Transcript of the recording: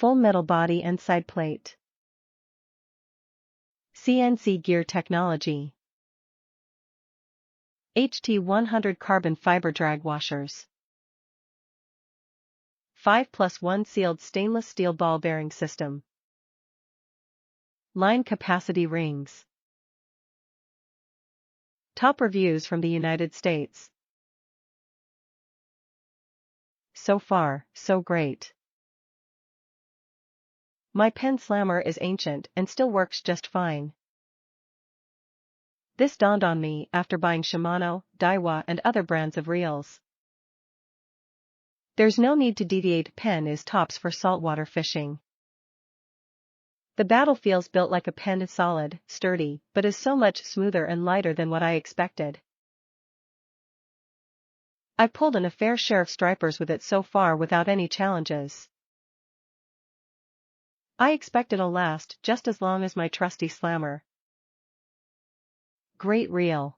Full metal body and side plate. CNC Gear technology. HT100 carbon fiber drag washers. 5+1 sealed stainless steel ball bearing system. Line capacity rings. Top reviews from the United States. So far, so great. My Penn Slammer is ancient and still works just fine. This dawned on me after buying Shimano, Daiwa and other brands of reels. There's no need to deviate. Penn is tops for saltwater fishing. The battle feels built like a Penn, solid, sturdy, but is so much smoother and lighter than what I expected. I've pulled in a fair share of stripers with it so far without any challenges. I expect it'll last just as long as my trusty Slammer. Great reel.